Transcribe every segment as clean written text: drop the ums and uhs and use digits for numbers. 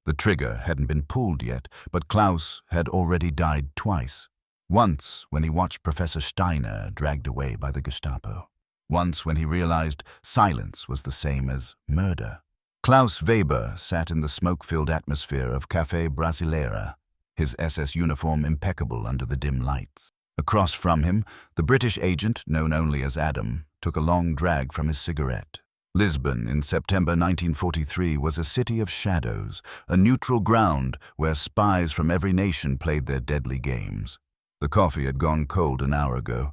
The trigger hadn't been pulled yet, but Klaus had already died twice. Once when he watched Professor Steiner dragged away by the Gestapo. Once when he realized silence was the same as murder. Klaus Weber sat in the smoke-filled atmosphere of Café Brasileira, his SS uniform impeccable under the dim lights. Across from him, the British agent, known only as Adam, took a long drag from his cigarette. Lisbon in September 1943 was a city of shadows, a neutral ground where spies from every nation played their deadly games. The coffee had gone cold an hour ago,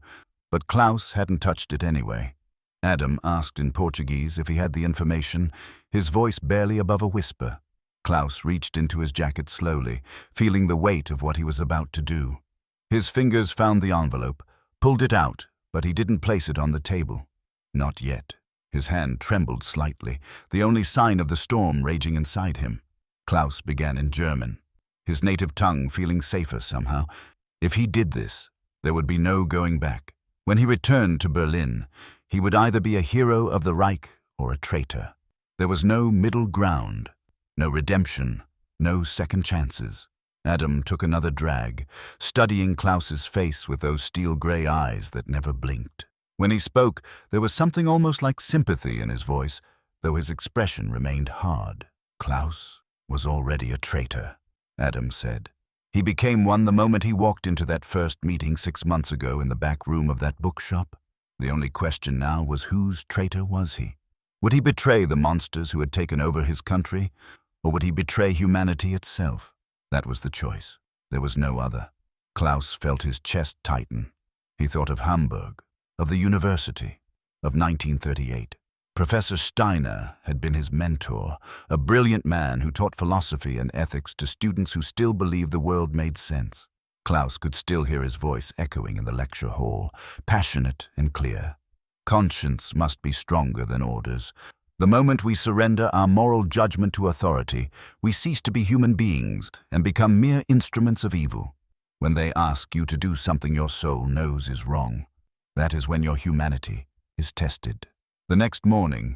but Klaus hadn't touched it anyway. Adam asked in Portuguese if he had the information, his voice barely above a whisper. Klaus reached into his jacket slowly, feeling the weight of what he was about to do. His fingers found the envelope, pulled it out, but he didn't place it on the table. Not yet. His hand trembled slightly, the only sign of the storm raging inside him. Klaus began in German, his native tongue feeling safer somehow. If he did this, there would be no going back. When he returned to Berlin, he would either be a hero of the Reich or a traitor. There was no middle ground, no redemption, no second chances. Adam took another drag, studying Klaus's face with those steel-gray eyes that never blinked. When he spoke, there was something almost like sympathy in his voice, though his expression remained hard. Klaus was already a traitor, Adam said. He became one the moment he walked into that first meeting 6 months ago in the back room of that bookshop. The only question now was whose traitor was he? Would he betray the monsters who had taken over his country, or would he betray humanity itself? That was the choice. There was no other. Klaus felt his chest tighten. He thought of Hamburg, of the university, of 1938. Professor Steiner had been his mentor, a brilliant man who taught philosophy and ethics to students who still believed the world made sense. Klaus could still hear his voice echoing in the lecture hall, passionate and clear. Conscience must be stronger than orders. The moment we surrender our moral judgment to authority, we cease to be human beings and become mere instruments of evil. When they ask you to do something your soul knows is wrong, that is when your humanity is tested. The next morning,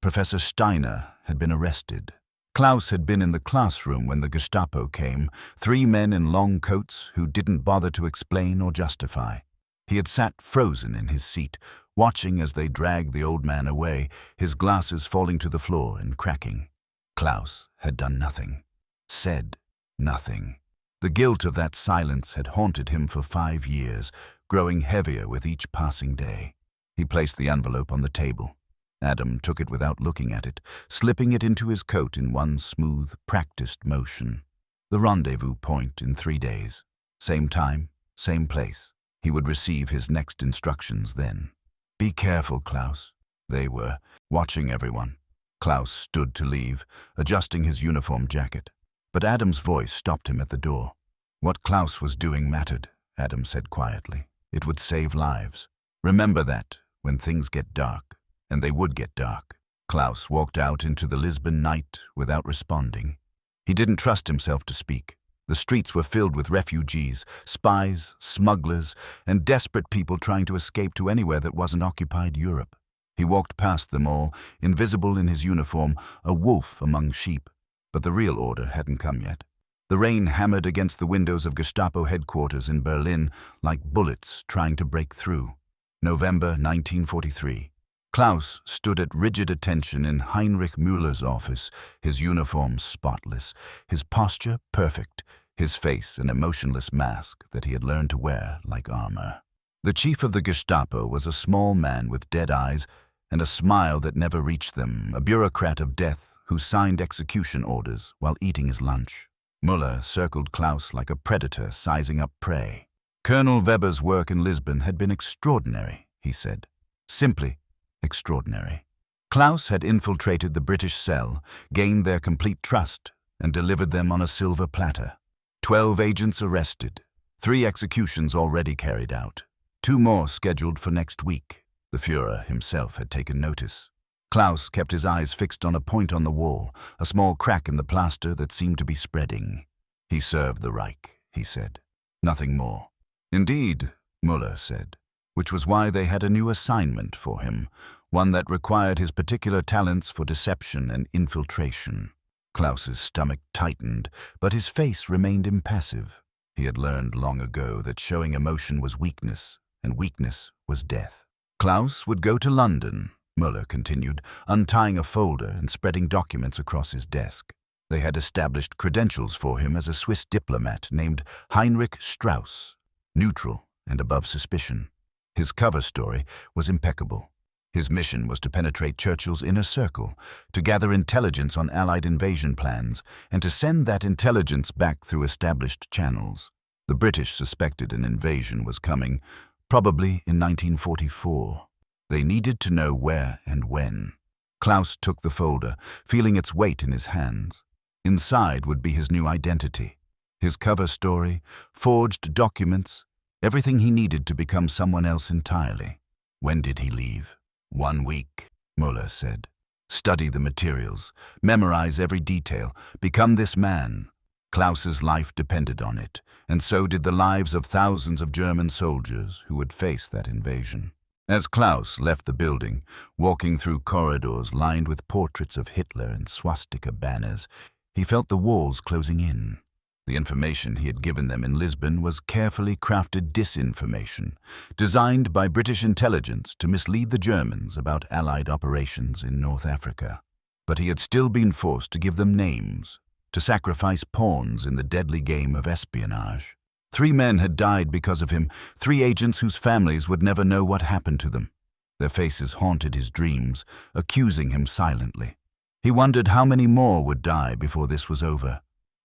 Professor Steiner had been arrested. Klaus had been in the classroom when the Gestapo came, 3 men in long coats who didn't bother to explain or justify. He had sat frozen in his seat, watching as they dragged the old man away, his glasses falling to the floor and cracking. Klaus had done nothing, said nothing. The guilt of that silence had haunted him for 5 years, growing heavier with each passing day. He placed the envelope on the table. Adam took it without looking at it, slipping it into his coat in one smooth, practiced motion. The rendezvous point in 3 days. Same time, same place. He would receive his next instructions then. Be careful, Klaus. They were, watching everyone. Klaus stood to leave, adjusting his uniform jacket. But Adam's voice stopped him at the door. What Klaus was doing mattered, Adam said quietly. It would save lives. Remember that when things get dark, and they would get dark. Klaus walked out into the Lisbon night without responding. He didn't trust himself to speak. The streets were filled with refugees, spies, smugglers, and desperate people trying to escape to anywhere that wasn't occupied Europe. He walked past them all, invisible in his uniform, a wolf among sheep. But the real order hadn't come yet. The rain hammered against the windows of Gestapo headquarters in Berlin like bullets trying to break through. November 1943. Klaus stood at rigid attention in Heinrich Müller's office, his uniform spotless, his posture perfect, his face an emotionless mask that he had learned to wear like armor. The chief of the Gestapo was a small man with dead eyes and a smile that never reached them, a bureaucrat of death who signed execution orders while eating his lunch. Müller circled Klaus like a predator sizing up prey. Colonel Weber's work in Lisbon had been extraordinary, he said. Simply extraordinary. Klaus had infiltrated the British cell, gained their complete trust, and delivered them on a silver platter. 12 agents arrested, 3 executions already carried out, 2 more scheduled for next week. The Führer himself had taken notice. Klaus kept his eyes fixed on a point on the wall, a small crack in the plaster that seemed to be spreading. He served the Reich, he said. Nothing more. Indeed, Müller said, which was why they had a new assignment for him, one that required his particular talents for deception and infiltration. Klaus's stomach tightened, but his face remained impassive. He had learned long ago that showing emotion was weakness, and weakness was death. Klaus would go to London, Muller continued, untying a folder and spreading documents across his desk. They had established credentials for him as a Swiss diplomat named Heinrich Strauss, neutral and above suspicion. His cover story was impeccable. His mission was to penetrate Churchill's inner circle, to gather intelligence on Allied invasion plans, and to send that intelligence back through established channels. The British suspected an invasion was coming, probably in 1944. They needed to know where and when. Klaus took the folder, feeling its weight in his hands. Inside would be his new identity, his cover story, forged documents, everything he needed to become someone else entirely. When did he leave? 1 week, Muller said. Study the materials, memorize every detail, become this man. Klaus's life depended on it, and so did the lives of thousands of German soldiers who would face that invasion. As Klaus left the building, walking through corridors lined with portraits of Hitler and swastika banners, he felt the walls closing in. The information he had given them in Lisbon was carefully crafted disinformation, designed by British intelligence to mislead the Germans about Allied operations in North Africa. But he had still been forced to give them names, to sacrifice pawns in the deadly game of espionage. 3 men had died because of him, 3 agents whose families would never know what happened to them. Their faces haunted his dreams, accusing him silently. He wondered how many more would die before this was over.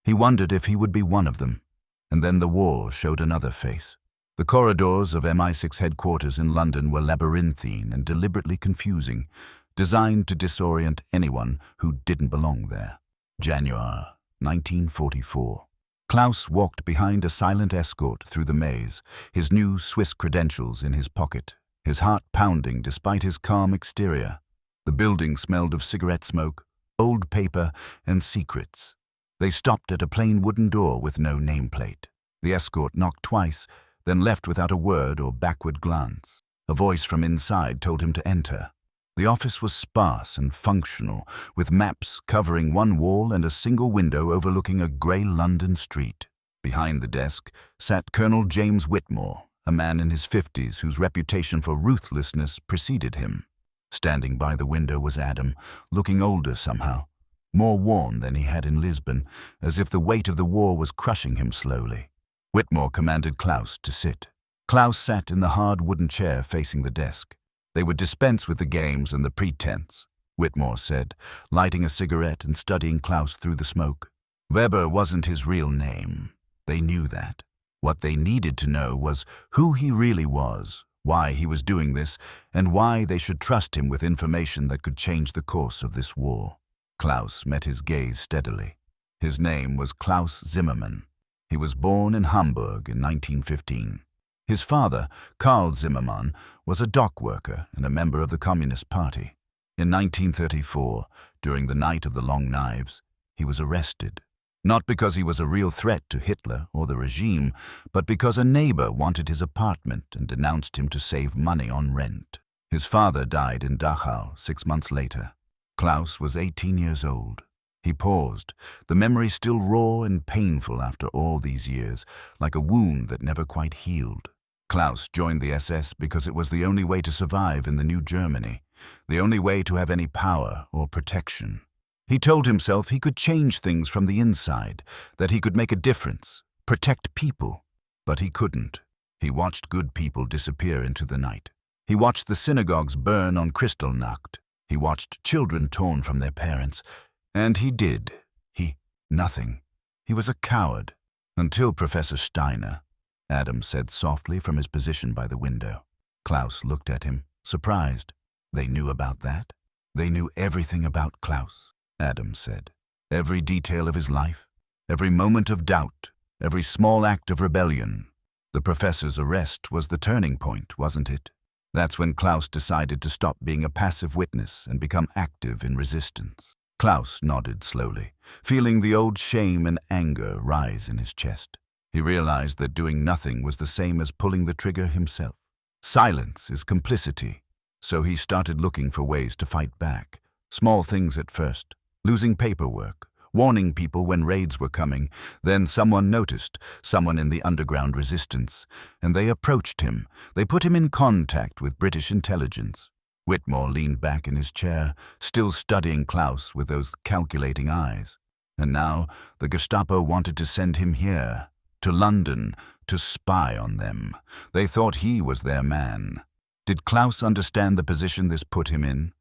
He wondered if he would be one of them. And then the war showed another face. The corridors of MI6 headquarters in London were labyrinthine and deliberately confusing, designed to disorient anyone who didn't belong there. January 1944. Klaus walked behind a silent escort through the maze, his new Swiss credentials in his pocket, his heart pounding despite his calm exterior. The building smelled of cigarette smoke, old paper, and secrets. They stopped at a plain wooden door with no nameplate. The escort knocked twice, then left without a word or backward glance. A voice from inside told him to enter. The office was sparse and functional, with maps covering one wall and a single window overlooking a grey London street. Behind the desk sat Colonel James Whitmore, a man in his 50s whose reputation for ruthlessness preceded him. Standing by the window was Adam, looking older somehow, more worn than he had in Lisbon, as if the weight of the war was crushing him slowly. Whitmore commanded Klaus to sit. Klaus sat in the hard wooden chair facing the desk. They would dispense with the games and the pretense, Whitmore said, lighting a cigarette and studying Klaus through the smoke. Weber wasn't his real name. They knew that. What they needed to know was who he really was, why he was doing this, and why they should trust him with information that could change the course of this war. Klaus met his gaze steadily. His name was Klaus Zimmerman. He was born in Hamburg in 1915. His father, Karl Zimmerman, was a dock worker and a member of the Communist Party. In 1934, during the Night of the Long Knives, he was arrested. Not because he was a real threat to Hitler or the regime, but because a neighbor wanted his apartment and denounced him to save money on rent. His father died in Dachau 6 months later. Klaus was 18 years old. He paused, the memory still raw and painful after all these years, like a wound that never quite healed. Klaus joined the SS because it was the only way to survive in the new Germany, the only way to have any power or protection. He told himself he could change things from the inside, that he could make a difference, protect people. But he couldn't. He watched good people disappear into the night. He watched the synagogues burn on Kristallnacht. He watched children torn from their parents. And he did. Nothing. He was a coward. Until Professor Steiner, Adam said softly from his position by the window. Klaus looked at him, surprised. They knew about that. They knew everything about Klaus, Adam said. Every detail of his life, every moment of doubt, every small act of rebellion. The professor's arrest was the turning point, wasn't it? That's when Klaus decided to stop being a passive witness and become active in resistance. Klaus nodded slowly, feeling the old shame and anger rise in his chest. He realized that doing nothing was the same as pulling the trigger himself. Silence is complicity. So he started looking for ways to fight back. Small things at first, losing paperwork, warning people when raids were coming. Then someone noticed, someone in the underground resistance, and they approached him. They put him in contact with British intelligence. Whitmore leaned back in his chair, still studying Klaus with those calculating eyes. And now the Gestapo wanted to send him here, to London, to spy on them. They thought he was their man. Did Klaus understand the position this put him in?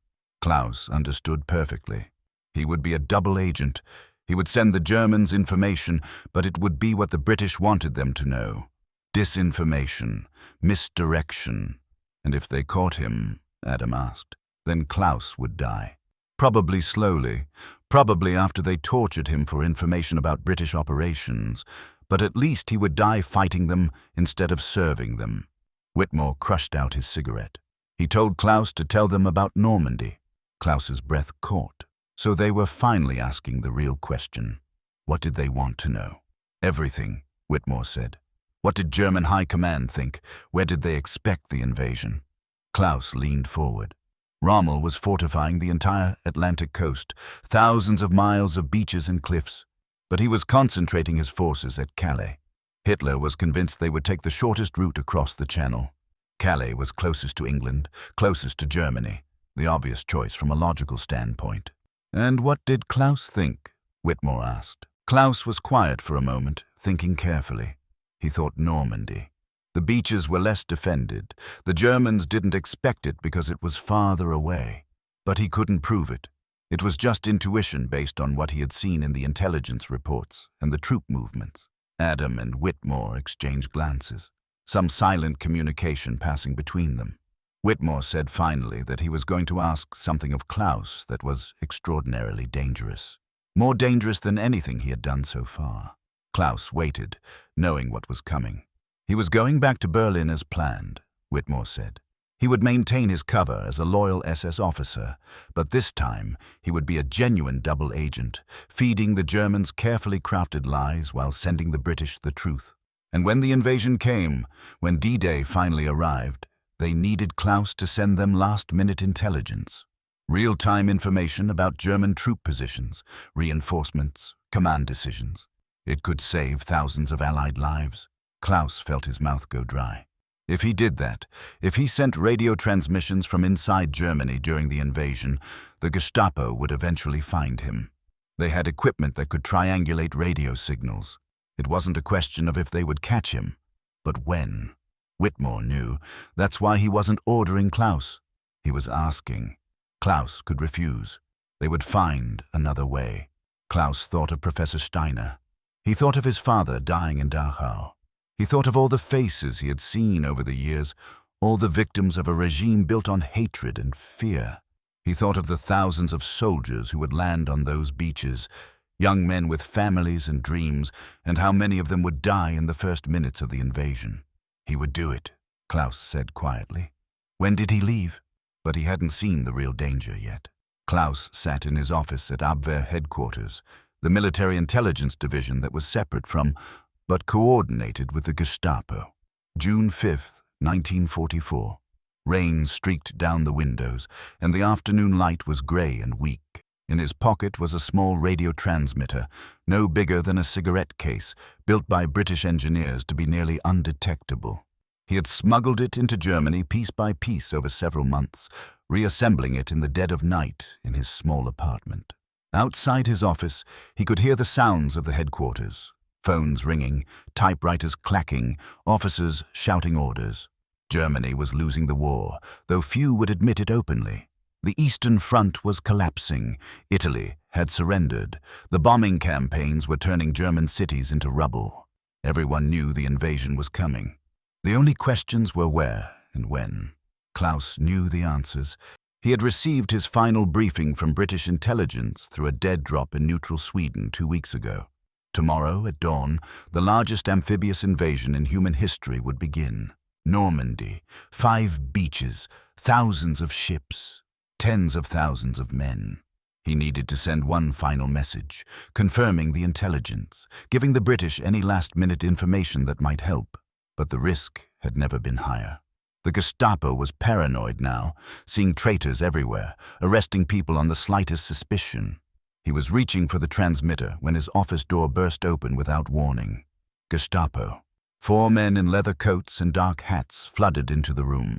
Klaus understood perfectly. He would be a double agent. He would send the Germans information, but it would be what the British wanted them to know. Disinformation, misdirection. And if they caught him, Adam asked, then Klaus would die. Probably slowly, probably after they tortured him for information about British operations, but at least he would die fighting them instead of serving them. Whitmore crushed out his cigarette. He told Klaus to tell them about Normandy. Klaus's breath caught. So they were finally asking the real question. What did they want to know? Everything, Whitmore said. What did German High Command think? Where did they expect the invasion? Klaus leaned forward. Rommel was fortifying the entire Atlantic coast, thousands of miles of beaches and cliffs, but he was concentrating his forces at Calais. Hitler was convinced they would take the shortest route across the Channel. Calais was closest to England, closest to Germany, the obvious choice from a logical standpoint. And what did Klaus think? Whitmore asked. Klaus was quiet for a moment, thinking carefully. He thought Normandy. The beaches were less defended. The Germans didn't expect it because it was farther away. But he couldn't prove it. It was just intuition based on what he had seen in the intelligence reports and the troop movements. Adam and Whitmore exchanged glances, some silent communication passing between them. Whitmore said finally that he was going to ask something of Klaus that was extraordinarily dangerous. More dangerous than anything he had done so far. Klaus waited, knowing what was coming. He was going back to Berlin as planned, Whitmore said. He would maintain his cover as a loyal SS officer, but this time he would be a genuine double agent, feeding the Germans carefully crafted lies while sending the British the truth. And when the invasion came, when D-Day finally arrived, they needed Klaus to send them last-minute intelligence. Real-time information about German troop positions, reinforcements, command decisions. It could save thousands of Allied lives. Klaus felt his mouth go dry. If he did that, if he sent radio transmissions from inside Germany during the invasion, the Gestapo would eventually find him. They had equipment that could triangulate radio signals. It wasn't a question of if they would catch him, but when. Whitmore knew. That's why he wasn't ordering Klaus. He was asking. Klaus could refuse. They would find another way. Klaus thought of Professor Steiner. He thought of his father dying in Dachau. He thought of all the faces he had seen over the years, all the victims of a regime built on hatred and fear. He thought of the thousands of soldiers who would land on those beaches, young men with families and dreams, and how many of them would die in the first minutes of the invasion. He would do it, Klaus said quietly. When did he leave? But he hadn't seen the real danger yet. Klaus sat in his office at Abwehr headquarters, the military intelligence division that was separate from, but coordinated with the Gestapo. June 5th, 1944. Rain streaked down the windows, and the afternoon light was gray and weak. In his pocket was a small radio transmitter, no bigger than a cigarette case, built by British engineers to be nearly undetectable. He had smuggled it into Germany piece by piece over several months, reassembling it in the dead of night in his small apartment. Outside his office, he could hear the sounds of the headquarters. Phones ringing, typewriters clacking, officers shouting orders. Germany was losing the war, though few would admit it openly. The Eastern Front was collapsing. Italy had surrendered. The bombing campaigns were turning German cities into rubble. Everyone knew the invasion was coming. The only questions were where and when. Klaus knew the answers. He had received his final briefing from British intelligence through a dead drop in neutral Sweden 2 weeks ago. Tomorrow, at dawn, the largest amphibious invasion in human history would begin. Normandy, 5 beaches, thousands of ships, tens of thousands of men. He needed to send one final message, confirming the intelligence, giving the British any last-minute information that might help. But the risk had never been higher. The Gestapo was paranoid now, seeing traitors everywhere, arresting people on the slightest suspicion. He was reaching for the transmitter when his office door burst open without warning. Gestapo. 4 men in leather coats and dark hats flooded into the room.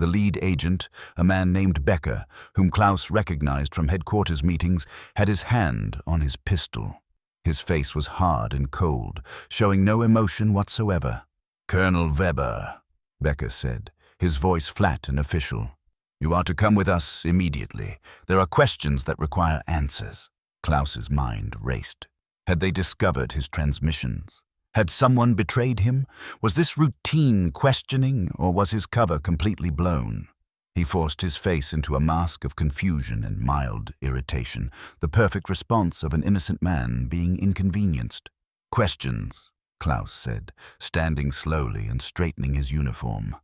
The lead agent, a man named Becker, whom Klaus recognized from headquarters meetings, had his hand on his pistol. His face was hard and cold, showing no emotion whatsoever. "Colonel Weber," Becker said, his voice flat and official. "You are to come with us immediately. There are questions that require answers." Klaus's mind raced. Had they discovered his transmissions? Had someone betrayed him? Was this routine questioning, or was his cover completely blown? He forced his face into a mask of confusion and mild irritation, the perfect response of an innocent man being inconvenienced. "Questions," Klaus said, standing slowly and straightening his uniform.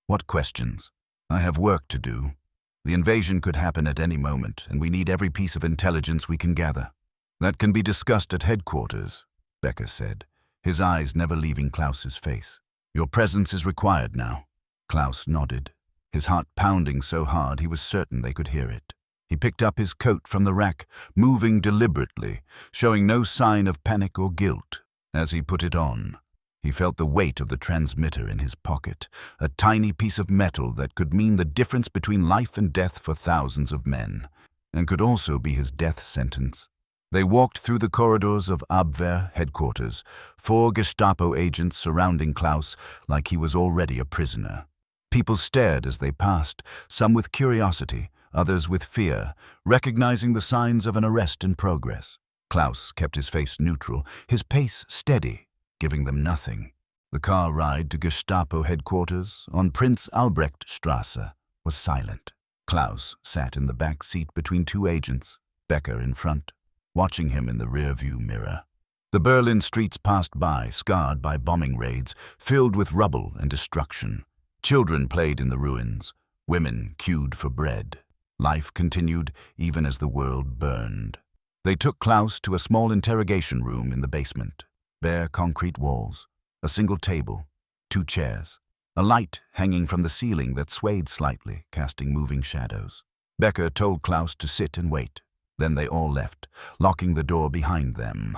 "What questions?" "I have work to do. The invasion could happen at any moment, and we need every piece of intelligence we can gather." "That can be discussed at headquarters," Becker said, his eyes never leaving Klaus's face. "Your presence is required now." Klaus nodded, his heart pounding so hard he was certain they could hear it. He picked up his coat from the rack, moving deliberately, showing no sign of panic or guilt. As he put it on, he felt the weight of the transmitter in his pocket, a tiny piece of metal that could mean the difference between life and death for thousands of men, and could also be his death sentence. They walked through the corridors of Abwehr headquarters, 4 Gestapo agents surrounding Klaus like he was already a prisoner. People stared as they passed, some with curiosity, others with fear, recognizing the signs of an arrest in progress. Klaus kept his face neutral, his pace steady, giving them nothing. The car ride to Gestapo headquarters on Prince Albrecht Strasse was silent. Klaus sat in the back seat between 2 agents, Becker in front, watching him in the rearview mirror. The Berlin streets passed by, scarred by bombing raids, filled with rubble and destruction. Children played in the ruins. Women queued for bread. Life continued even as the world burned. They took Klaus to a small interrogation room in the basement. Bare concrete walls, a single table, 2 chairs, a light hanging from the ceiling that swayed slightly, casting moving shadows. Becker told Klaus to sit and wait. Then they all left, locking the door behind them.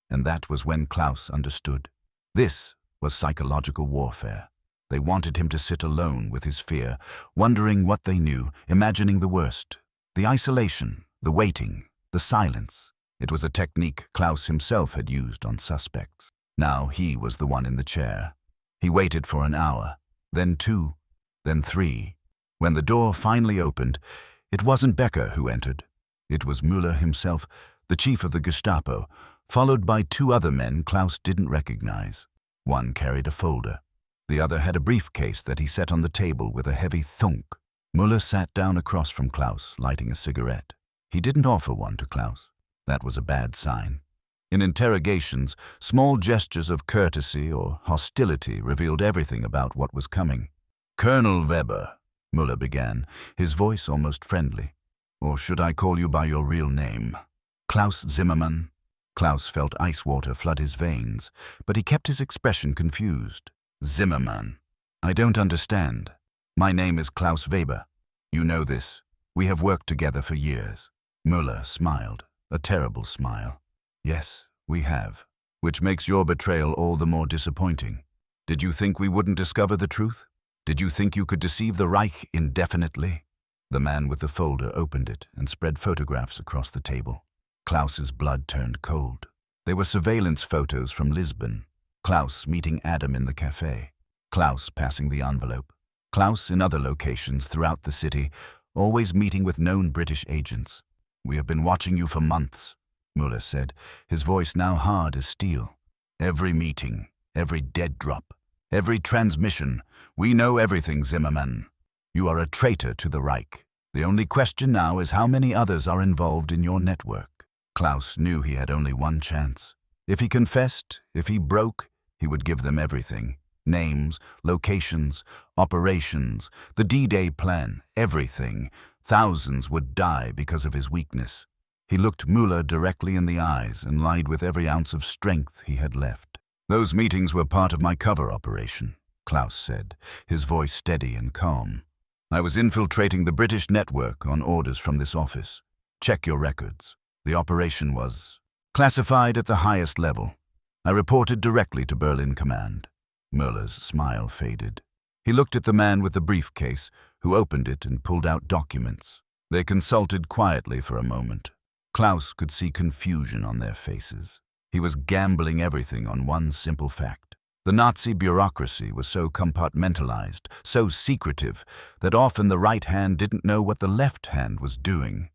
And that was when Klaus understood. This was psychological warfare. They wanted him to sit alone with his fear, wondering what they knew, imagining the worst. The isolation, the waiting, the silence. It was a technique Klaus himself had used on suspects. Now he was the one in the chair. He waited for an hour, then 2, then 3. When the door finally opened, it wasn't Becker who entered. It was Müller himself, the chief of the Gestapo, followed by 2 other men Klaus didn't recognize. One carried a folder. The other had a briefcase that he set on the table with a heavy thunk. Müller sat down across from Klaus, lighting a cigarette. He didn't offer one to Klaus. That was a bad sign. In interrogations, small gestures of courtesy or hostility revealed everything about what was coming. "Colonel Weber," Müller began, his voice almost friendly. "Or should I call you by your real name?" "Klaus Zimmerman." Klaus felt ice water flood his veins, but he kept his expression confused. "Zimmerman. I don't understand. My name is Klaus Weber. You know this. We have worked together for years." Müller smiled, a terrible smile. "Yes, we have. Which makes your betrayal all the more disappointing. Did you think we wouldn't discover the truth? Did you think you could deceive the Reich indefinitely?" The man with the folder opened it and spread photographs across the table. Klaus's blood turned cold. They were surveillance photos from Lisbon. Klaus meeting Adam in the café. Klaus passing the envelope. Klaus in other locations throughout the city, always meeting with known British agents. "We have been watching you for months," Müller said, his voice now hard as steel. "Every meeting, every dead drop, every transmission. We know everything, Zimmerman. You are a traitor to the Reich. The only question now is how many others are involved in your network." Klaus knew he had only one chance. If he confessed, if he broke, he would give them everything. Names, locations, operations, the D-Day plan, everything. Thousands would die because of his weakness. He looked Müller directly in the eyes and lied with every ounce of strength he had left. "Those meetings were part of my cover operation," Klaus said, his voice steady and calm. "I was infiltrating the British network on orders from this office. Check your records. The operation was classified at the highest level. I reported directly to Berlin Command. Müller's smile faded. He looked at the man with the briefcase, who opened it and pulled out documents. They consulted quietly for a moment. Klaus could see confusion on their faces. He was gambling everything on one simple fact. The Nazi bureaucracy was so compartmentalized, so secretive, that often the right hand didn't know what the left hand was doing.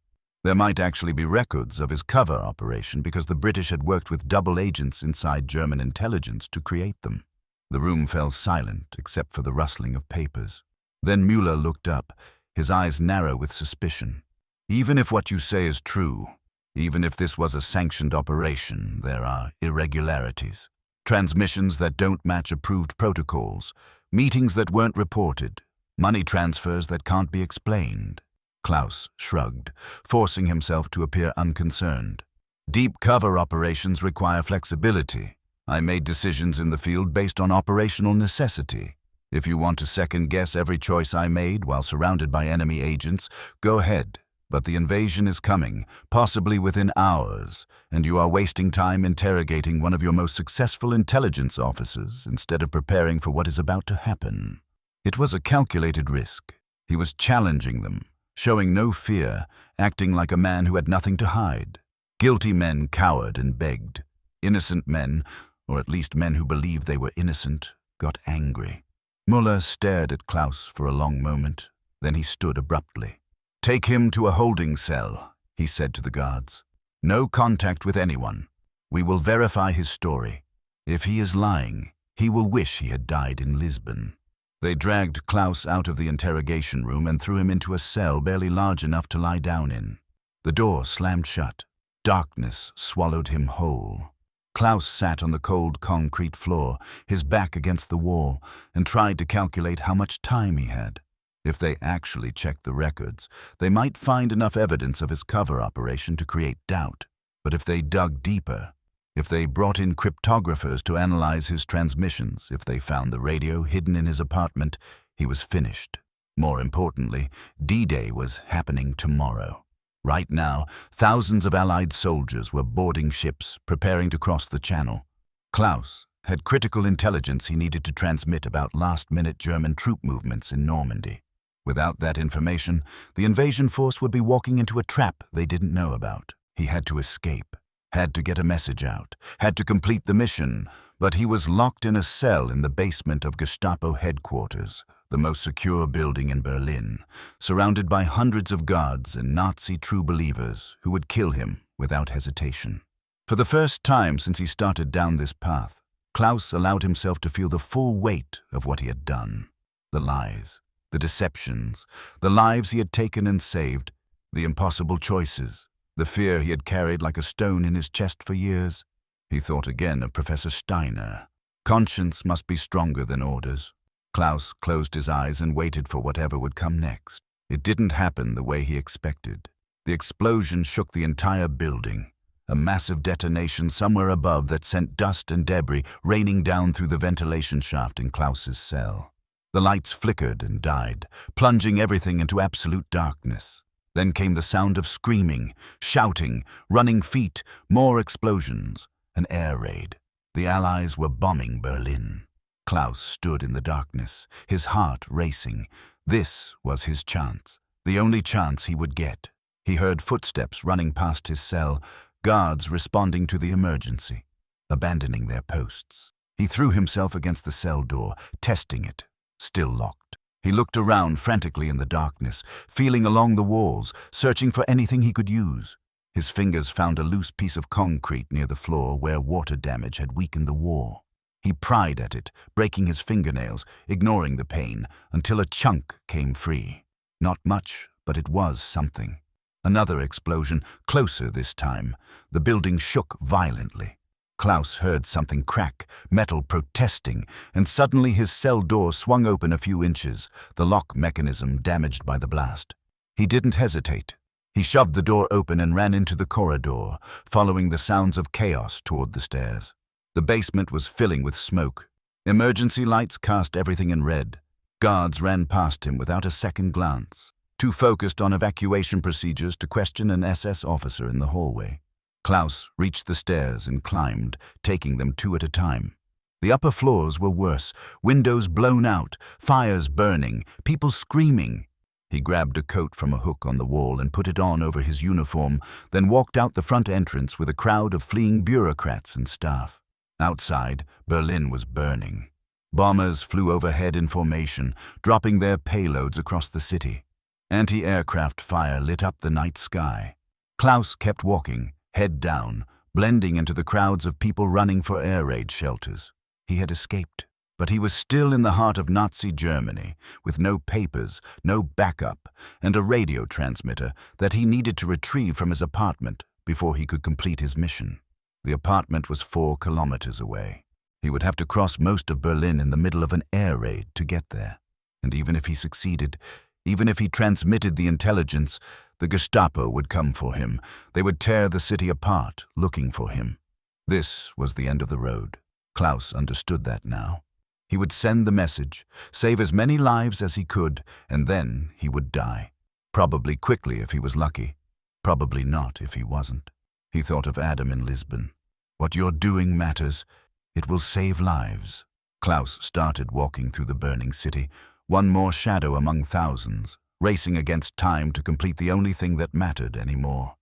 There might actually be records of his cover operation because the British had worked with double agents inside German intelligence to create them. The room fell silent except for the rustling of papers. Then Müller looked up, his eyes narrow with suspicion. Even if what you say is true, even if this was a sanctioned operation, there are irregularities. Transmissions that don't match approved protocols, meetings that weren't reported, money transfers that can't be explained. Klaus shrugged, forcing himself to appear unconcerned. Deep cover operations require flexibility. I made decisions in the field based on operational necessity. If you want to second-guess every choice I made while surrounded by enemy agents, go ahead. But the invasion is coming, possibly within hours, and you are wasting time interrogating one of your most successful intelligence officers instead of preparing for what is about to happen. It was a calculated risk. He was challenging them, showing no fear, acting like a man who had nothing to hide. Guilty men cowered and begged. Innocent men, or at least men who believed they were innocent, got angry. Müller stared at Klaus for a long moment. Then he stood abruptly. "Take him to a holding cell," he said to the guards. "No contact with anyone. We will verify his story. If he is lying, he will wish he had died in Lisbon." They dragged Klaus out of the interrogation room and threw him into a cell barely large enough to lie down in. The door slammed shut. Darkness swallowed him whole. Klaus sat on the cold concrete floor, his back against the wall, and tried to calculate how much time he had. If they actually checked the records, they might find enough evidence of his cover operation to create doubt. But if they dug deeper, if they brought in cryptographers to analyze his transmissions, if they found the radio hidden in his apartment, he was finished. More importantly, D-Day was happening tomorrow. Right now, thousands of Allied soldiers were boarding ships, preparing to cross the Channel. Klaus had critical intelligence he needed to transmit about last-minute German troop movements in Normandy. Without that information, the invasion force would be walking into a trap they didn't know about. He had to escape, had to get a message out, had to complete the mission, but he was locked in a cell in the basement of Gestapo headquarters, the most secure building in Berlin, surrounded by hundreds of guards and Nazi true believers who would kill him without hesitation. For the first time since he started down this path, Klaus allowed himself to feel the full weight of what he had done. The lies, the deceptions, the lives he had taken and saved, the impossible choices, the fear he had carried like a stone in his chest for years. He thought again of Professor Steiner. Conscience must be stronger than orders. Klaus closed his eyes and waited for whatever would come next. It didn't happen the way he expected. The explosion shook the entire building, a massive detonation somewhere above that sent dust and debris raining down through the ventilation shaft in Klaus's cell. The lights flickered and died, plunging everything into absolute darkness. Then came the sound of screaming, shouting, running feet, more explosions, an air raid. The Allies were bombing Berlin. Klaus stood in the darkness, his heart racing. This was his chance, the only chance he would get. He heard footsteps running past his cell, guards responding to the emergency, abandoning their posts. He threw himself against the cell door, testing it, still locked. He looked around frantically in the darkness, feeling along the walls, searching for anything he could use. His fingers found a loose piece of concrete near the floor where water damage had weakened the wall. He pried at it, breaking his fingernails, ignoring the pain, until a chunk came free. Not much, but it was something. Another explosion, closer this time. The building shook violently. Klaus heard something crack, metal protesting, and suddenly his cell door swung open a few inches, the lock mechanism damaged by the blast. He didn't hesitate. He shoved the door open and ran into the corridor, following the sounds of chaos toward the stairs. The basement was filling with smoke. Emergency lights cast everything in red. Guards ran past him without a second glance, too focused on evacuation procedures to question an SS officer in the hallway. Klaus reached the stairs and climbed, taking them two at a time. The upper floors were worse, windows blown out, fires burning, people screaming. He grabbed a coat from a hook on the wall and put it on over his uniform, then walked out the front entrance with a crowd of fleeing bureaucrats and staff. Outside, Berlin was burning. Bombers flew overhead in formation, dropping their payloads across the city. Anti-aircraft fire lit up the night sky. Klaus kept walking, head down, blending into the crowds of people running for air raid shelters. He had escaped, but he was still in the heart of Nazi Germany, with no papers, no backup, and a radio transmitter that he needed to retrieve from his apartment before he could complete his mission. The apartment was 4 kilometers away. He would have to cross most of Berlin in the middle of an air raid to get there. And even if he succeeded, even if he transmitted the intelligence, the Gestapo would come for him. They would tear the city apart, looking for him. This was the end of the road. Klaus understood that now. He would send the message, save as many lives as he could, and then he would die. Probably quickly if he was lucky. Probably not if he wasn't. He thought of Adam in Lisbon. What you're doing matters. It will save lives. Klaus started walking through the burning city, one more shadow among thousands, racing against time to complete the only thing that mattered anymore.